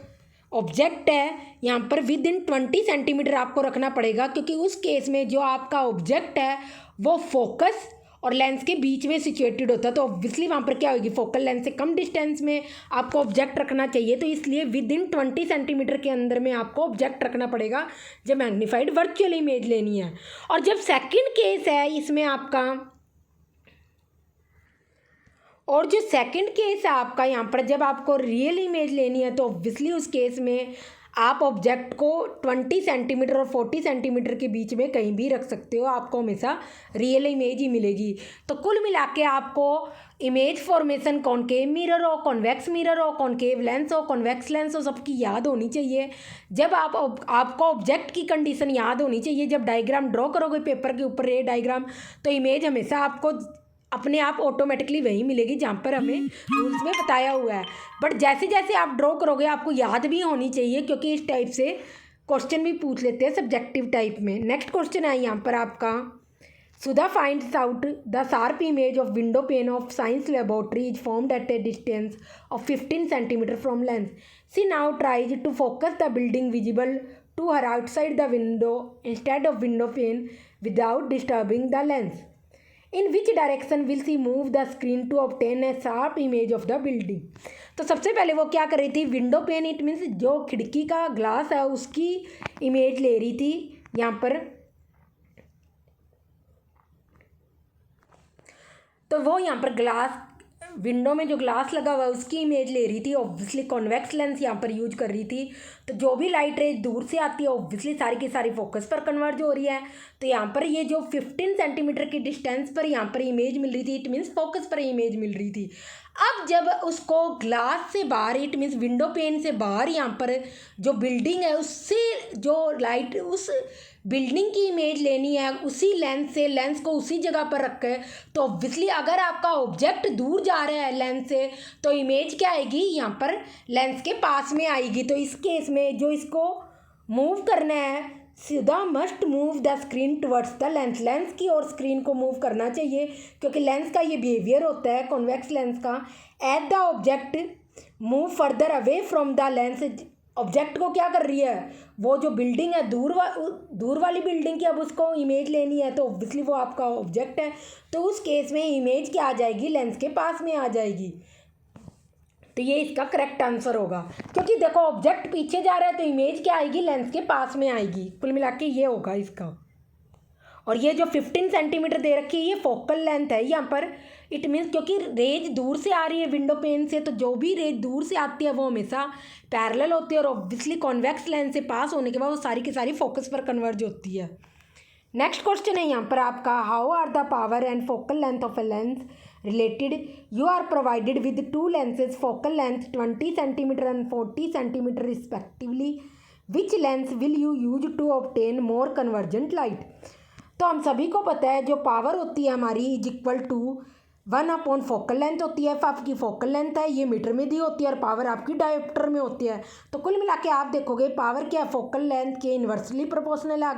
S1: ऑब्जेक्ट है यहाँ पर विद इन 20 सेंटीमीटर आपको रखना पड़ेगा, क्योंकि उस केस में जो आपका ऑब्जेक्ट है वो फोकस और लेंस के बीच में सिचुएटेड होता है। तो ऑब्वियसली वहाँ पर क्या होगी, फोकल लेंस से कम डिस्टेंस में आपको ऑब्जेक्ट रखना चाहिए। तो इसलिए विद इन 20 सेंटीमीटर के अंदर में आपको ऑब्जेक्ट रखना पड़ेगा जब मैग्नीफाइड वर्चुअल इमेज लेनी है। और जब सेकंड केस है इसमें आपका, और जो सेकंड केस है आपका यहाँ पर जब आपको रियल इमेज लेनी है, तो ऑब्वियसली उस केस में आप ऑब्जेक्ट को 20 सेंटीमीटर और 40 सेंटीमीटर के बीच में कहीं भी रख सकते हो, आपको हमेशा रियल इमेज ही मिलेगी। तो कुल मिला के आपको इमेज फॉर्मेशन कॉनकेव मिरर हो, कॉन्वेक्स मिरर हो, कॉनकेव लेंस हो, कॉन्वेक्स लेंस हो, सबकी याद होनी चाहिए। जब आपको ऑब्जेक्ट की कंडीशन याद होनी चाहिए, जब डायग्राम ड्रॉ करोगे पेपर के ऊपर ये डायग्राम, तो इमेज हमेशा आपको अपने आप ऑटोमेटिकली वही मिलेगी जहाँ पर हमें रूल्स में बताया हुआ है। बट जैसे जैसे आप ड्रॉ करोगे आपको याद भी होनी चाहिए, क्योंकि इस टाइप से क्वेश्चन भी पूछ लेते हैं सब्जेक्टिव टाइप में। नेक्स्ट क्वेश्चन है यहाँ पर आपका, Sudha finds out the sharp image of window pane of science laboratory is formed at a distance of 15 centimetre from lens. She now tries to focus the building visible to her outside the window instead of window pane without disturbing the lens. In which direction will she move the screen to obtain a sharp image of the building? तो सबसे पहले वो क्या कर रही थी, window pane it means जो खिड़की का ग्लास है उसकी इमेज ले रही थी यहाँ पर। तो वो यहाँ पर ग्लास विंडो में जो ग्लास लगा हुआ है उसकी इमेज ले रही थी। ऑब्वियसली कॉन्वेक्स लेंस यहाँ पर यूज कर रही थी। तो जो भी लाइट रेज दूर से आती है ऑब्वियसली सारी की सारी फोकस पर कन्वर्ज हो रही है। तो यहाँ पर ये जो 15 सेंटीमीटर की डिस्टेंस पर यहाँ पर इमेज मिल रही थी, इट मीन्स फोकस पर इमेज मिल रही थी। अब जब उसको ग्लास से बाहर इट मीन्स विंडो पेन से बाहर यहाँ पर जो बिल्डिंग है उससे जो लाइट उस बिल्डिंग की इमेज लेनी है उसी लेंस से, लेंस को उसी जगह पर रख के, तो ऑब्वियसली अगर आपका ऑब्जेक्ट दूर जा रहा है लेंस से तो इमेज क्या आएगी, यहाँ पर लेंस के पास में आएगी। तो इस केस में जो इसको मूव करना है, सीधा must move the screen towards the lens, lens की और स्क्रीन को मूव करना चाहिए क्योंकि लेंस का ये बिहेवियर होता है कॉन्वेक्स लेंस का। At the object move further away from the lens, object को क्या कर रही है, वो जो बिल्डिंग है दूर वाली बिल्डिंग की अब उसको इमेज लेनी है तो ऑब्वियसली वो आपका ऑब्जेक्ट है। तो उस केस में इमेज क्या आ जाएगी, लेंस के पास में आ जाएगी। तो ये इसका करेक्ट आंसर होगा क्योंकि देखो ऑब्जेक्ट पीछे जा रहा है तो इमेज क्या आएगी, लेंस के पास में आएगी। कुल मिला के ये होगा इसका। और ये जो 15 सेंटीमीटर दे रखी है ये फोकल लेंथ है यहाँ पर। इट मीन्स क्योंकि रेज दूर से आ रही है विंडो पेन से, तो जो भी रेज दूर से आती है वो हमेशा पैरेलल होती है और ऑब्वियसली कॉन्वेक्स लेंस से पास होने के बाद वो सारी की सारी फोकस पर कन्वर्ज होती है। नेक्स्ट क्वेश्चन है यहाँ पर आपका, how are the power and focal length of a lens related? You are provided with two lenses, focal length 20 cm and 40 cm respectively. Which lens will you use to obtain more convergent light? तो हम सभी को पता है जो power होती है हमारी इज इक्वल टू 1/फोकल लेंथ होती है। आपकी फोकल लेंथ है ये मीटर में दी होती है और पावर आपकी डायोप्टर में होती है। तो कुल मिला के आप देखोगे पावर क्या है, फोकल लेंथ के इन्वर्सली प्रोपोर्शनल है।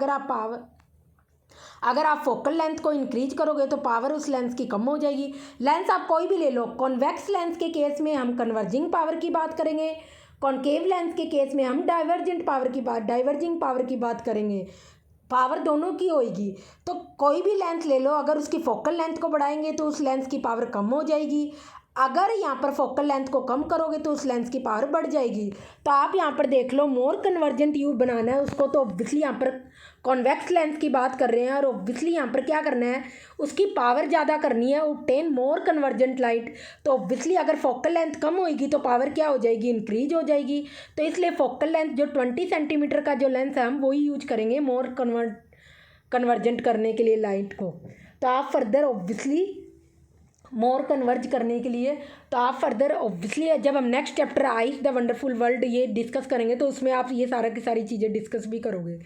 S1: अगर आप फोकल लेंथ को इंक्रीज करोगे तो पावर उस लेंस की कम हो जाएगी। लेंस आप कोई भी ले लो, कॉन्वेक्स लेंस के केस में हम कन्वर्जिंग पावर की बात करेंगे, कॉन्केव लेंस के केस में हम डाइवर्जिंग पावर की बात करेंगे। पावर दोनों की होगी। तो कोई भी लेंस ले लो, अगर उसकी फोकल लेंथ को बढ़ाएंगे तो उस लेंस की पावर कम हो जाएगी। अगर यहाँ पर फोकल लेंथ को कम करोगे तो उस लेंस की पावर बढ़ जाएगी। तो आप यहाँ पर देख लो, मोर कन्वर्जेंट ट्यूब बनाना है उसको, तो ऑब्वियसली यहाँ पर कॉन्वेक्स लेंस की बात कर रहे हैं और ऑब्वियसली यहाँ पर क्या करना है, उसकी पावर ज़्यादा करनी है, ऑब्टेन मोर कन्वर्जेंट लाइट। तो ऑब्वियसली अगर फोकल लेंथ कम होगी तो पावर क्या हो जाएगी, इंक्रीज हो जाएगी। तो इसलिए फोकल लेंथ जो 20 सेंटीमीटर का जो लेंस है हम वही यूज करेंगे मोर कन्वर्जेंट करने के लिए लाइट को। तो आप फर्दर ऑब्वियसली मोर कन्वर्ज करने के लिए तो आप फर्दर ऑब्वियसली जब हम next chapter ice the wonderful world ये डिस्कस करेंगे तो उसमें आप ये सारा की सारी चीज़ें डिस्कस भी करोगे।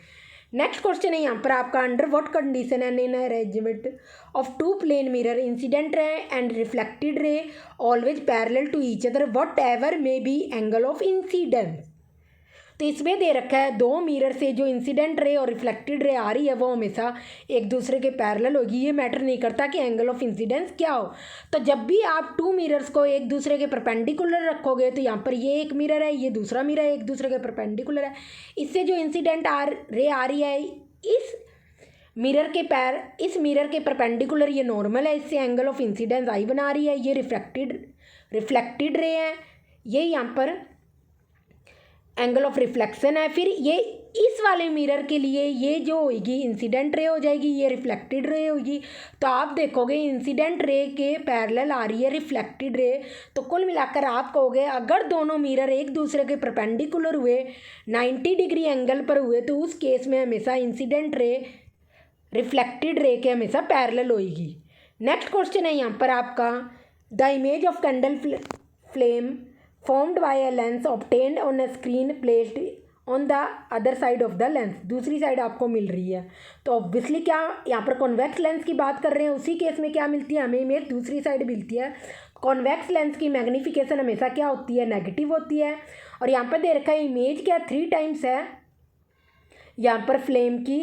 S1: नेक्स्ट क्वेश्चन है यहाँ पर आपका, under what condition and in arrangement of two plane mirror incident ray and reflected ray always parallel to each other whatever may be angle of incidence. तो इसमें दे रखा है दो मिरर से जो इंसिडेंट रे और रिफ्लेक्टेड रे आ रही है वो हमेशा एक दूसरे के पैरेलल होगी। ये मैटर नहीं करता कि एंगल ऑफ इंसिडेंस क्या हो। तो जब भी आप टू मिरर्स को एक दूसरे के परपेंडिकुलर रखोगे तो यहाँ पर ये एक मिरर है, ये दूसरा मिरर है, एक दूसरे के परपेंडिकुलर है। इससे जो इंसिडेंट रे आ रही है इस मिरर के परपेंडिकुलर ये नॉर्मल है, इससे एंगल ऑफ इंसिडेंस आई बना रही है। ये रिफ्लेक्टेड रे है, ये यहाँ पर एंगल ऑफ रिफ्लेक्शन है। फिर ये इस वाले मिरर के लिए ये जो होगी इंसिडेंट रे हो जाएगी, ये रिफ्लेक्टेड रे होगी। तो आप देखोगे इंसिडेंट रे के पैरेलल आ रही है रिफ्लेक्टेड रे। तो कुल मिलाकर आप कहोगे अगर दोनों मिरर एक दूसरे के परपेंडिकुलर हुए 90 डिग्री एंगल पर हुए तो उस केस में हमेशा इंसिडेंट रे रिफ्लेक्टेड रे के हमेशा पैरेलल होगी। नेक्स्ट क्वेश्चन है यहाँ पर आपका, the image of candle flame formed by a lens obtained on a screen placed on the other side of the lens, दूसरी साइड आपको मिल रही है। तो ऑब्वियसली क्या यहाँ पर कॉन्वेक्स लेंस की बात कर रहे हैं, उसी केस में क्या मिलती है हमें इमेज दूसरी साइड मिलती है। कॉन्वेक्स लेंस की मैग्नीफिकेशन हमेशा क्या होती है, नेगेटिव होती है। और यहाँ पर दे रखा है इमेज क्या 3 टाइम्स है यहाँ पर फ्लेम की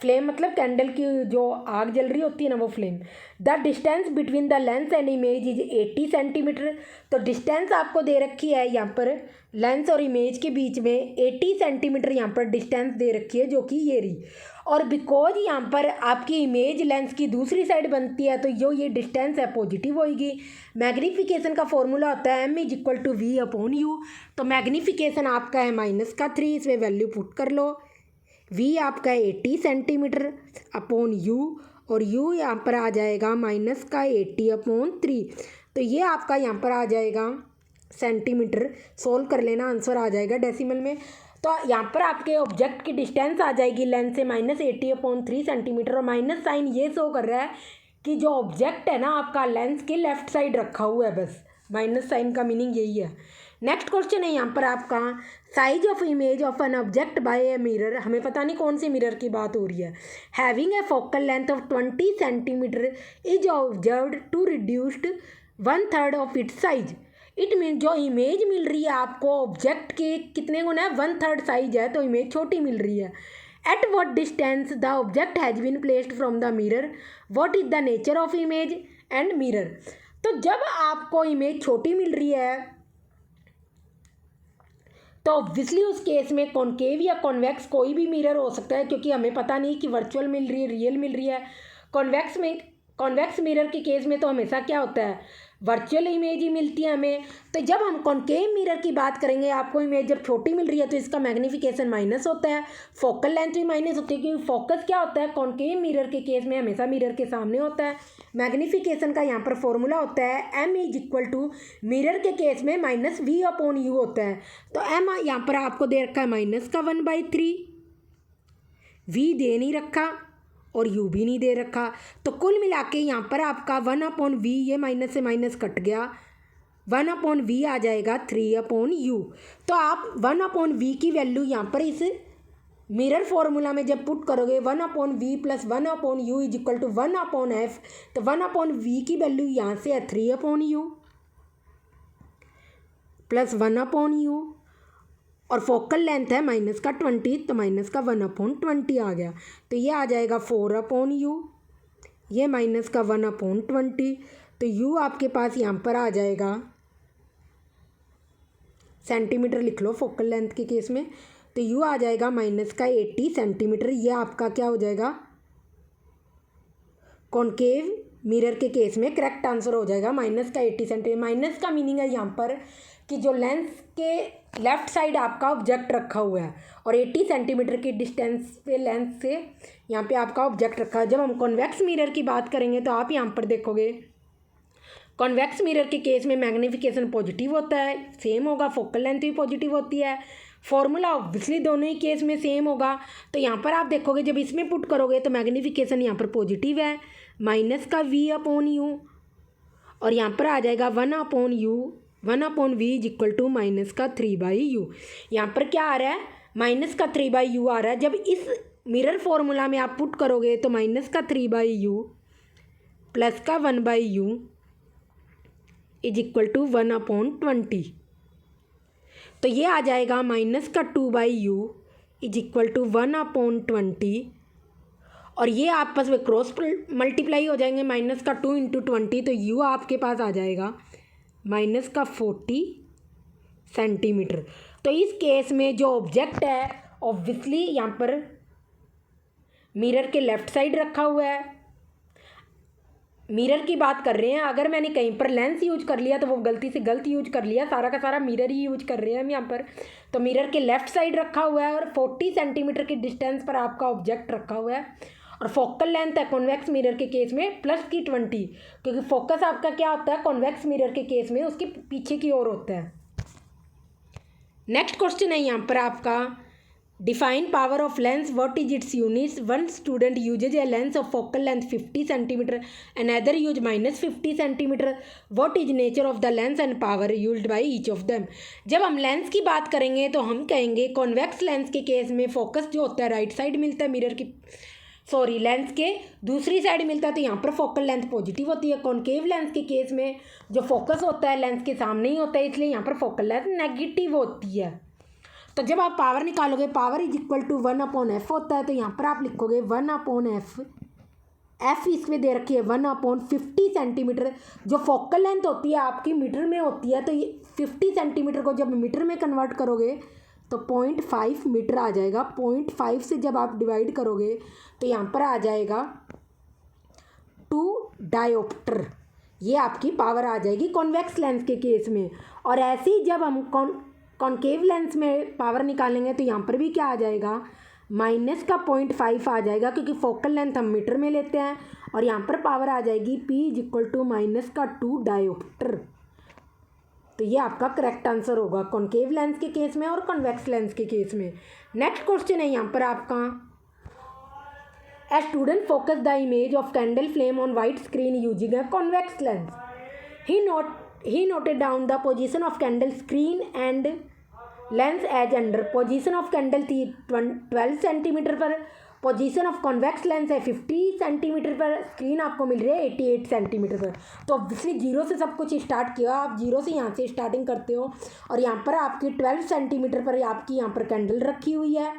S1: फ्लेम मतलब कैंडल की जो आग जल रही होती है ना, वो flame. The distance between the lens and image is 80 centimetre. तो डिस्टेंस आपको दे रखी है यहाँ पर, लेंस और इमेज के बीच में 80 सेंटीमीटर यहाँ पर डिस्टेंस दे रखी है, जो कि ये रही। और बिकॉज यहाँ पर आपकी इमेज लेंस की दूसरी साइड बनती है, तो जो ये डिस्टेंस है पॉजिटिव होगी। मैग्नीफिकेशन का फॉर्मूला होता है m=v/u। तो मैग्नीफिकेशन आपका है -3, इसमें वैल्यू पुट कर लो। v आपका 80 सेंटीमीटर अपॉन u, और u यहाँ पर आ जाएगा -80/3। तो ये आपका यहाँ पर आ जाएगा सेंटीमीटर। सोल्व कर लेना, आंसर आ जाएगा डेसिमल में। तो यहाँ पर आपके ऑब्जेक्ट की डिस्टेंस आ जाएगी लेंस से -80/3 सेंटीमीटर। और माइनस साइन ये शो कर रहा है कि जो ऑब्जेक्ट है ना आपका लेंस के लेफ्ट साइड रखा हुआ है, बस माइनस साइन का मीनिंग यही है। नेक्स्ट क्वेश्चन है यहाँ पर आपका, size of image of an object by a mirror. हमें पता नहीं कौन सी मिरर की बात हो रही है। Having a focal length of 20 centimetre is observed to reduced 1/3 of its size. It mean जो इमेज मिल रही है आपको ऑब्जेक्ट के कितने गुना है, 1/3 साइज है, तो इमेज छोटी मिल रही है। At what distance the object has been placed from the mirror, what is the nature of image and mirror. तो जब आपको इमेज छोटी मिल रही है तो ऑब्वियसली उस केस में कॉनकेव या कॉन्वेक्स कोई भी मिरर हो सकता है, क्योंकि हमें पता नहीं कि वर्चुअल मिल रही है रियल मिल रही है। कॉन्वेक्स मिरर के केस में तो हमेशा क्या होता है, वर्चुअल इमेज ही मिलती है हमें। तो जब हम कॉनकेव मिरर की बात करेंगे, आपको इमेज जब छोटी मिल रही है तो इसका मैग्नीफिकेशन माइनस होता है, फोकल लेंथ भी माइनस होती है, क्योंकि फोकस क्या होता है कॉनकेव मिरर के केस में हमेशा मिरर के सामने होता है। मैग्नीफिकेशन का यहाँ पर फॉर्मूला होता है m मिरर के केस में -v/u होता है। तो m यहाँ पर आपको दे रखा है -1/3, v दे नहीं रखा और u भी नहीं दे रखा। तो कुल मिला के यहाँ पर आपका 1/v, ये माइनस से माइनस कट गया, 1/v आ जाएगा 3/u। तो आप 1/v की वैल्यू यहाँ पर इस मिरर फॉर्मूला में जब पुट करोगे 1/v + 1/u is equal to 1/f। तो 1/v की वैल्यू यहाँ से है 3/u प्लस 1/u, और फोकल लेंथ है -20, तो -1/20 आ गया। तो ये आ जाएगा 4/u, ये -1/20। तो u आपके पास यहाँ पर आ जाएगा, सेंटीमीटर लिख लो फोकल लेंथ के केस में, तो u आ जाएगा -80 सेंटीमीटर। ये आपका क्या हो जाएगा, कॉनकेव मिरर के केस में करेक्ट आंसर हो जाएगा -80 सेंटीमीटर। माइनस का मीनिंग है यहाँ पर कि जो लेंस के लेफ़्ट साइड आपका ऑब्जेक्ट रखा हुआ है और 80 सेंटीमीटर की डिस्टेंस पे लेंस से यहाँ पे आपका ऑब्जेक्ट रखा है। जब हम कॉन्वेक्स मिरर की बात करेंगे तो आप यहाँ पर देखोगे कॉन्वेक्स मिरर के केस में मैग्नीफिकेशन पॉजिटिव होता है, सेम होगा, फोकल लेंथ भी पॉजिटिव होती है। फॉर्मूला ऑब्वियसली दोनों ही केस में सेम होगा। तो यहाँ पर आप देखोगे जब इसमें पुट करोगे तो मैग्नीफिकेशन यहाँ पर पॉजिटिव है, -v/u, और यहाँ पर आ जाएगा 1/u, 1/v is equal to -3/u। यहाँ पर क्या आ रहा है, -3/u आ रहा है। जब इस मिरर फॉर्मूला में आप पुट करोगे तो -3/u plus 1/u is equal to 1/20। तो ये आ जाएगा -2/u इज इक्वल टू 1/20, और ये आपस में क्रॉस मल्टीप्लाई हो जाएंगे, -2 × 20, तो u आपके पास आ जाएगा -40 सेंटीमीटर। तो इस केस में जो ऑब्जेक्ट है ऑब्वियसली यहाँ पर मिरर के लेफ़्ट साइड रखा हुआ है। मिरर की बात कर रहे हैं, अगर मैंने कहीं पर लेंस यूज कर लिया तो वो गलती से गलत यूज कर लिया, सारा का सारा मिरर ही यूज कर रहे हैं हम यहाँ पर। तो मिरर के लेफ़्ट साइड रखा हुआ है और 40 सेंटीमीटर की डिस्टेंस पर आपका ऑब्जेक्ट रखा हुआ है, और फोकल लेंथ है कॉन्वेक्स मिरर के केस में +20, क्योंकि फोकस आपका क्या होता है कॉन्वेक्स मिरर के केस में उसके पीछे की ओर होता है। नेक्स्ट क्वेश्चन है यहाँ पर आपका, define power of lens, what is it's units. One student usage a lens of focal length 50 centimetre, another use -50 centimetre, what is nature of the lens and power used by each of them. जब हम lens की बात करेंगे तो हम कहेंगे convex lens के case में फोकस जो होता है राइट साइड मिलता है, मिरर की लेंस के दूसरी साइड मिलता है, तो यहाँ पर फोकल लेंथ पॉजिटिव होती है। कॉनकेव लेंस के केस में जो फोकस होता है लेंस के सामने ही होता है, इसलिए यहाँ पर फोकल लेंथ नेगेटिव होती है। तो जब आप पावर निकालोगे, power is equal to 1/f होता है, तो यहाँ पर आप लिखोगे 1/f। एफ इसमें दे रखी है 1/50 सेंटीमीटर। जो फोकल लेंथ होती है आपकी मीटर में होती है, तो ये 50 सेंटीमीटर को जब मीटर में कन्वर्ट करोगे तो 0.5 मीटर आ जाएगा। 0.5 से जब आप डिवाइड करोगे तो यहाँ पर आ जाएगा 2 डायोप्टर। ये आपकी पावर आ जाएगी कॉन्वेक्स लेंस के केस में। और ऐसे ही जब हम कॉनकेव लेंस में पावर निकालेंगे तो यहाँ पर भी क्या आ जाएगा, माइनस का 0.5 आ जाएगा, क्योंकि फोकल लेंथ हम मीटर में लेते हैं। और यहाँ पर पावर आ जाएगी P is equal to minus का 2 डायोप्टर। तो ये आपका करेक्ट आंसर होगा कॉनकेव लेंस के केस में और कॉन्वेक्स लेंस के केस में। नेक्स्ट क्वेश्चन है यहाँ पर आपका, a student focus the image of candle flame on white screen using a convex lens. he noted down the position of candle screen and lens as under। Position of candle थी 12 centimetre पर, position of convex lens है 50 centimetre पर, screen आपको मिल रही है 88 centimetre पर। तो obviously zero से सब कुछ स्टार्ट किया, आप जीरो से यहाँ से स्टार्टिंग करते हो। और यहाँ पर आपकी 12 सेंटीमीटर पर आपकी यहाँ पर कैंडल रखी हुई है।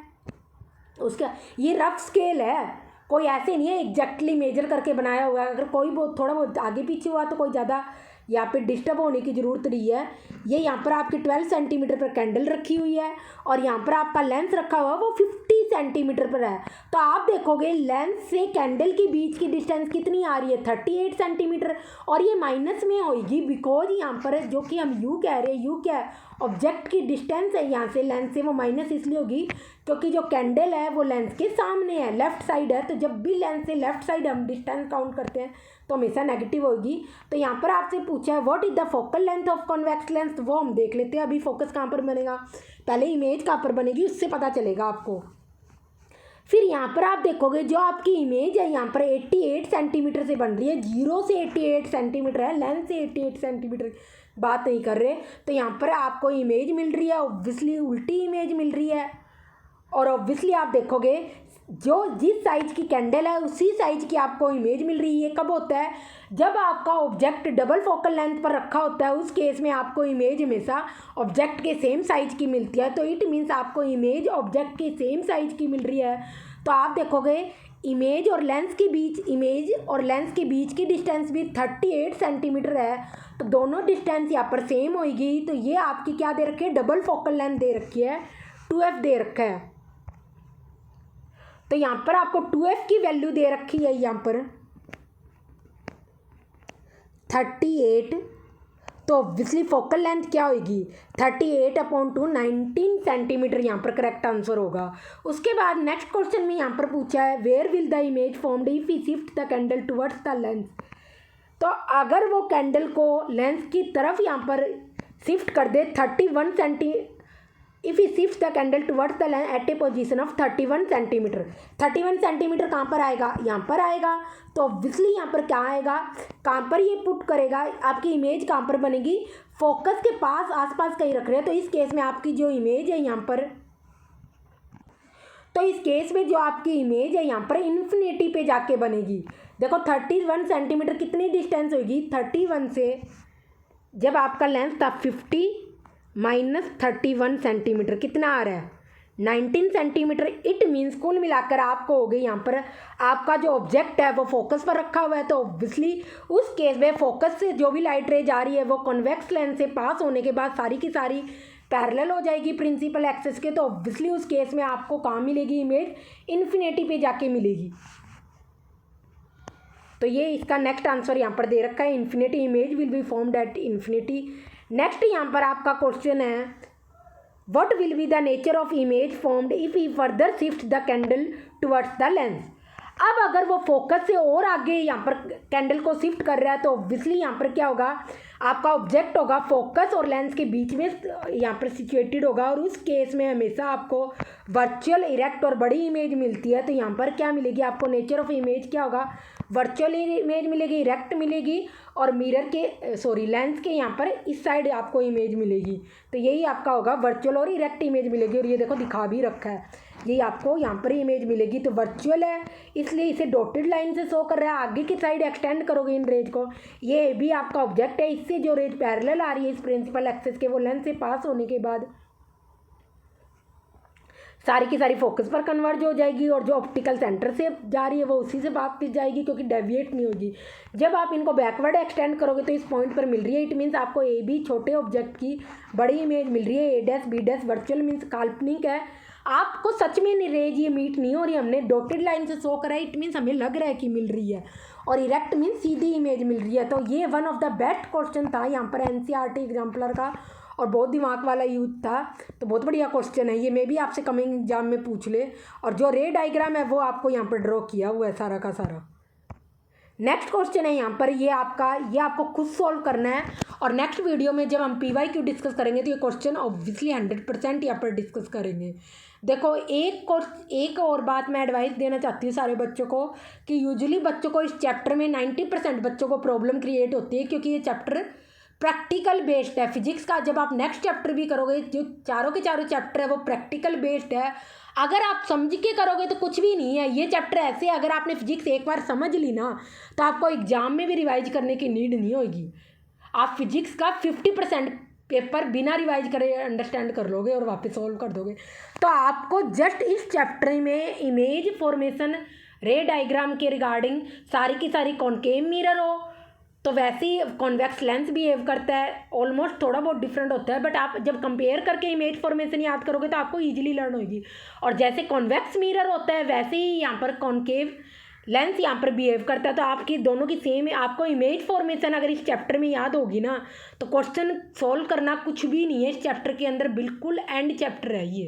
S1: उसका ये रफ स्केल है, कोई ऐसे नहीं है एग्जैक्टली मेजर करके बनाया हुआ है। अगर कोई बहुत थोड़ा बहुत आगे पीछे हुआ तो कोई ज़्यादा यहाँ पे डिस्टर्ब होने की ज़रूरत नहीं है। ये यहाँ पर आपकी 12 सेंटीमीटर पर कैंडल रखी हुई है और यहाँ पर आपका लेंस रखा हुआ है वो 50 सेंटीमीटर पर है। तो आप देखोगे लेंस से कैंडल के बीच की डिस्टेंस कितनी आ रही है, 38 सेंटीमीटर। और ये माइनस में होगी बिकॉज यहाँ पर जो कि हम यू कह रहे हैं, यू क्या है, ऑब्जेक्ट की डिस्टेंस है यहाँ से लेंस से, वो माइनस इसलिए होगी क्योंकि जो कैंडल है वो लेंस के सामने है, लेफ्ट साइड है। तो जब भी लेंस से लेफ्ट साइड हम डिस्टेंस काउंट करते हैं तो हमेशा नेगेटिव होगी। तो यहाँ पर आपसे पूछा है what is the focal length of convex lens, तो वो हम देख लेते हैं। अभी फोकस कहाँ पर बनेगा, पहले इमेज कहाँ पर बनेगी उससे पता चलेगा आपको। फिर यहाँ पर आप देखोगे जो आपकी इमेज है यहाँ पर 88 सेंटीमीटर से बन रही है, 0 से 88 सेंटीमीटर है, लेंस से 88 सेंटीमीटर बात नहीं कर रहे। तो यहाँ पर आपको इमेज मिल रही है, ऑब्वियसली उल्टी इमेज मिल रही है। और ऑब्वियसली आप देखोगे जो जिस साइज की कैंडल है उसी साइज की आपको इमेज मिल रही है। कब होता है, जब आपका ऑब्जेक्ट डबल फोकल लेंथ पर रखा होता है, उस केस में आपको इमेज हमेशा ऑब्जेक्ट के सेम साइज की मिलती है। तो इट मीन्स आपको इमेज ऑब्जेक्ट के सेम साइज की मिल रही है। तो आप देखोगे इमेज और लेंस के बीच की डिस्टेंस भी 38 सेंटीमीटर है। तो दोनों डिस्टेंस यहाँ पर सेम होगी। तो ये आपकी क्या दे रखी है, डबल फोकल लेंथ दे रखी है, 2f दे रखा है। तो यहाँ पर आपको 2f की वैल्यू दे रखी है यहाँ पर 38। तो ऑब्वियसली फोकल लेंथ क्या होगी, 38/2 19 सेंटीमीटर यहाँ पर करेक्ट आंसर होगा। उसके बाद नेक्स्ट क्वेश्चन में यहाँ पर पूछा है where will the image formed if we shift the candle towards the lens. तो अगर वो कैंडल को लेंस की तरफ यहाँ पर शिफ्ट कर दे 31 centimetre, if you shift the candle towards the lens at a position of 31 centimetre. 31 centimetre कहाँ पर आएगा, यहाँ पर आएगा। तो ऑब्वियसली यहाँ पर क्या आएगा, कहाँ पर ये पुट करेगा, आपकी इमेज कहाँ पर बनेगी, फोकस के पास आसपास कहीं रख रहे हैं। तो इस केस में आपकी जो इमेज है यहाँ पर, तो इस केस में जो आपकी इमेज है यहाँ पर इन्फिनिटी पे जाके बनेगी। देखो 31 सेंटीमीटर कितनी डिस्टेंस होगी, 31 से जब आपका लेंस था 50 माइनस 31 सेंटीमीटर कितना आ रहा है, 19 सेंटीमीटर। इट मीन्स कुल मिलाकर आपको हो गई यहाँ पर आपका जो ऑब्जेक्ट है वो फोकस पर रखा हुआ है। तो ऑब्वियसली उस केस में फोकस से जो भी लाइट रे जा रही है वो कॉन्वेक्स लेंस से पास होने के बाद सारी की सारी पैरेलल हो जाएगी प्रिंसिपल एक्सिस के। तो ऑब्वियसली उस केस में आपको कहाँ मिलेगी इमेज, इन्फिनिटी पे जाके मिलेगी। तो ये इसका नेक्स्ट आंसर यहाँ पर दे रखा है, infinity image will be formed at infinity. Next यहाँ पर आपका क्वेश्चन है what will be the nature of image formed if we further shift the candle towards the lens. अब अगर वो फोकस से और आगे यहाँ पर कैंडल को शिफ्ट कर रहा है तो ऑब्वियसली यहाँ पर क्या होगा, आपका ऑब्जेक्ट होगा फोकस और लेंस के बीच में यहाँ पर सिचुएटेड होगा। और उस केस में हमेशा आपको वर्चुअल, इरेक्ट और बड़ी इमेज मिलती है। तो यहाँ पर क्या मिलेगी आपको, नेचर ऑफ इमेज क्या होगा, वर्चुअल इमेज मिलेगी, इरेक्ट मिलेगी और मिरर के लेंस के यहाँ पर इस साइड आपको इमेज मिलेगी। तो यही आपका होगा वर्चुअल और इरेक्ट इमेज मिलेगी। और ये देखो दिखा भी रखा है, ये आपको यहाँ पर इमेज मिलेगी। तो वर्चुअल है इसलिए इसे डॉटेड लाइन से शो कर रहा है, आगे की साइड एक्सटेंड करोगे इन रेज को, ये भी आपका ऑब्जेक्ट है, इससे जो रेज पैरेलल आ रही है इस प्रिंसिपल एक्सिस के वो लेंस से पास होने के बाद सारी की सारी फोकस पर कन्वर्ज हो जाएगी और जो ऑप्टिकल सेंटर से जा रही है वो उसी से वापस जाएगी, क्योंकि डेविएट नहीं होगी। जब आप इनको बैकवर्ड एक्सटेंड करोगे तो इस पॉइंट पर मिल रही है, इट मीन्स आपको ए बी छोटे ऑब्जेक्ट की बड़ी इमेज मिल रही है, A dash B dash virtual means काल्पनिक है, आपको सच में रेज ये मीट नहीं हो रही, हमने डॉटेड लाइन से शो करा है, इट मीन्स हमें लग रहा है कि मिल रही है, और इरेक्ट मीन्स सीधी इमेज मिल रही है। तो ये one of the best question था यहाँ पर एनसीईआरटी एग्जाम्पलर का, और बहुत दिमाग वाला यूज था, तो बहुत बढ़िया क्वेश्चन है ये, मे भी आपसे कमिंग एग्जाम में पूछ ले। और जो रे डायग्राम है वो आपको यहाँ पर ड्रॉ किया हुआ है सारा का सारा। नेक्स्ट क्वेश्चन है यहाँ पर, ये आपको खुद सॉल्व करना है, और नेक्स्ट वीडियो में जब हम PYQ डिस्कस करेंगे तो ये क्वेश्चन ऑब्वियसली 100% यहाँ पर डिस्कस करेंगे। देखो एक और बात मैं एडवाइस देना चाहती हूँ सारे बच्चों को, कि यूजुअली बच्चों को इस चैप्टर में 90% बच्चों को प्रॉब्लम क्रिएट होती है, क्योंकि ये चैप्टर प्रैक्टिकल बेस्ड है फिजिक्स का। जब आप नेक्स्ट चैप्टर भी करोगे, जो चारों के चारों चैप्टर है वो प्रैक्टिकल बेस्ड है। अगर आप समझ के करोगे तो कुछ भी नहीं है, ये चैप्टर ऐसे अगर आपने फिजिक्स एक बार समझ ली ना तो आपको एग्जाम में भी रिवाइज करने की नीड नहीं होगी। आप फिजिक्स का 50% पेपर बिना रिवाइज करे अंडरस्टैंड कर लोगे और वापस सॉल्व कर दोगे। तो आपको जस्ट इस चैप्टर में इमेज फॉर्मेशन, रे डायग्राम के रिगार्डिंग सारी की सारी कॉनकेव मिरर हो तो वैसे ही कॉन्वेक्स लेंस बिहेव करता है, ऑलमोस्ट थोड़ा बहुत डिफरेंट होता है, बट आप जब कंपेयर करके इमेज फॉर्मेशन याद करोगे तो आपको इजीली लर्न होगी। और जैसे कॉन्वेक्स मिरर होता है वैसे ही यहाँ पर कॉनकेव लेंस यहाँ पर बिहेव करता है। तो आपकी दोनों की सेम है, आपको इमेज फॉर्मेशन अगर इस चैप्टर में याद होगी ना तो क्वेश्चन सॉल्व करना कुछ भी नहीं है इस चैप्टर के अंदर, बिल्कुल एंड चैप्टर है ये।